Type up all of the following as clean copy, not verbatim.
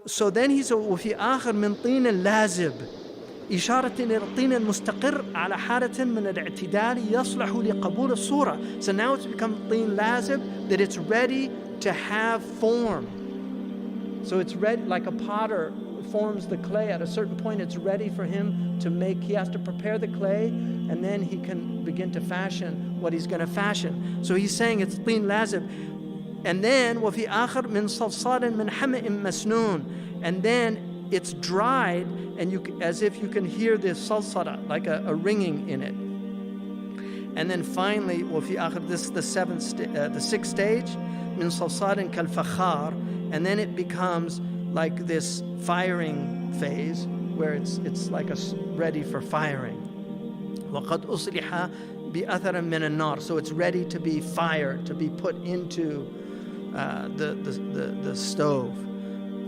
so then he said وفي آخر من طين لازب إشارة إلى الطين المستقر على حالة من الاعتدال يصلح لقبول الصورة. So now it's become طين لازب, that it's ready to have form. So it's ready, like a potter forms the clay at a certain point, it's ready for him to make, he has to prepare the clay and then he can begin to fashion what he's going to fashion. So he's saying it's طين لازب. And then وفي آخر من صلصال من حمإ مسنون, and then it's dried, and you, as if you can hear this salsala, like a ringing in it. And then finally, وفي آخر, this is the sixth stage, من صلصال كالفخار, and then it becomes like this firing phase, where it's like ready for firing. وقد أصلح بأثر من النار, so it's ready to be fired, to be put into the stove.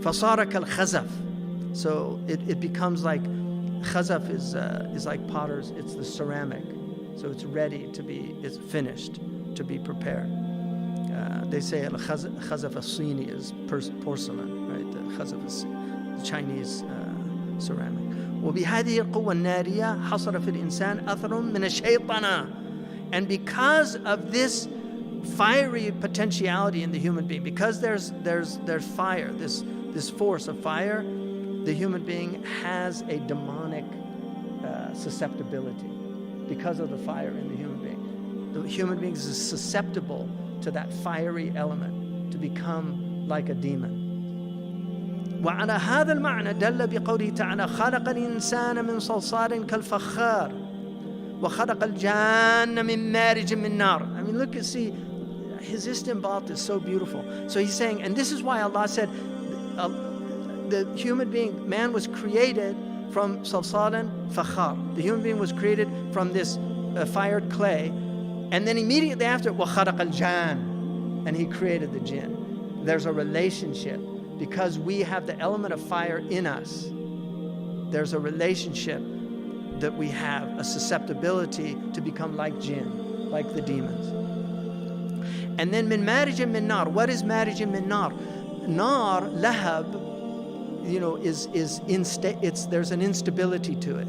فصار كالخزف, so it becomes like, khazaf is like potters, it's the ceramic, so it's ready to be, it's finished to be prepared. They say khazaf as-Sini is porcelain, right? The khazaf is Chinese ceramic. وبهذه القوة النارية حصل في الإنسان أثر من الشيطنة, and because of this fiery potentiality in the human being, because there's fire, this force of fire, the human being has a demonic susceptibility because of the fire in the human being. The human being is susceptible to that fiery element, to become like a demon. وعلى هذا المعنى دل بقوله تعالى خلق الإنسان من صلصال كالفخار وخلق الجان من مارج من نار. I mean, look and see, his istinbat is so beautiful. So he's saying, and this is why Allah said the human being, man was created from salsalan fakhar. The human being was created from this fired clay, and then immediately after, وَخَلَقَ الْجَانَ, and he created the jinn. There's a relationship. Because we have the element of fire in us, there's a relationship that we have, a susceptibility to become like jinn, like the demons. And then min marij min nar. What is marij min nar? Nar, lahab, there's an instability to it.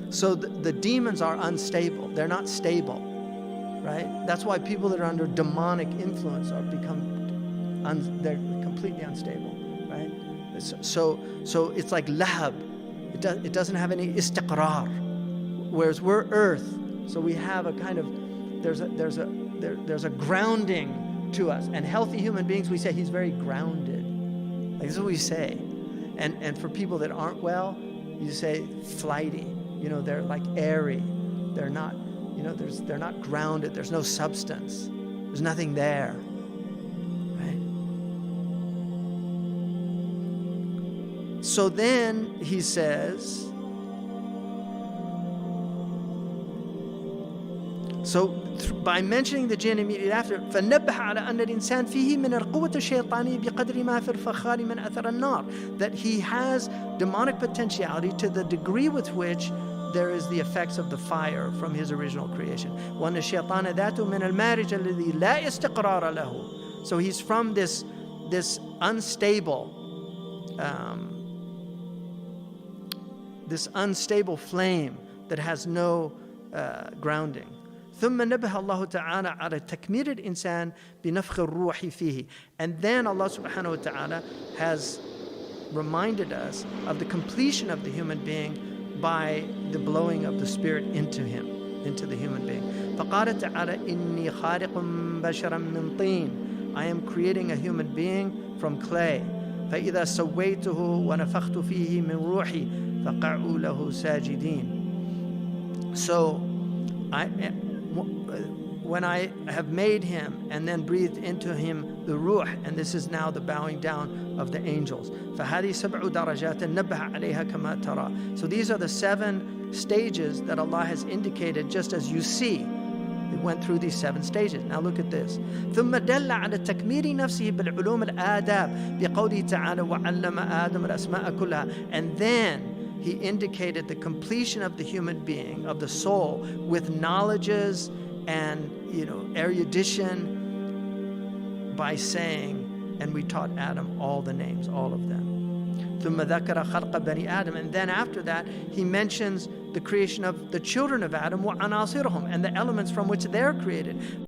So the demons are unstable. They're not stable, right? That's why people that are under demonic influence they're completely unstable, right? So it's like lahab. It doesn't have any istiqrar. Whereas we're earth, so we have a kind of there's a grounding to us. And healthy human beings, we say he's very grounded. Like, this is what we say. And for people that aren't well, you say flighty. They're like airy. They're not. They're not grounded. There's no substance. There's nothing there. So then he says, by mentioning the jinn immediately after, فَنَبَّهَ عَلَى أَنَّ الْإِنسَانِ فِيهِ مِنَ الْقُوَّةِ الشَّيْطَانِيَّةِ بِقَدْرِ مَا فِي الْفَخَارِ مِنْ أَثَرِ النَّارِ, that he has demonic potentiality to the degree with which there is the effects of the fire from his original creation. وَأَنَّ الشَّيْطَانَ ذَاتُ مِنَ الْمَارِجِ الَّذِي لَا إِسْتِقْرَارَ لَهُ. So he's from this unstable flame that has no grounding. ثم نبه الله تعالى على تكميل الإنسان بنفخ الروح فيه. And then Allah subhanahu wa ta'ala has reminded us of the completion of the human being by the blowing of the spirit into him, into the human being. فقال تعالى إني خالق بشرا من طين. I am creating a human being from clay. فإذا سويته ونفخت فيه من روحي فقعوا له ساجدين. So when I have made him and then breathed into him the ruh, and this is now the bowing down of the angels. فهذه سبع درجات نبه عليها كما ترى. So these are the 7 stages that Allah has indicated, just as you see. It went through these 7 stages. Now look at this. ثم دل على تكميل نفسه بالعلوم الآداب بقوله تعالى وعلم آدم الأسماء كلها. And then he indicated the completion of the human being, of the soul, with knowledges and erudition, by saying, and we taught Adam all the names, all of them. ثم ذكر خلق بني آدم, and then after that he mentions the creation of the children of Adam وعناصرهم, and the elements from which they're created.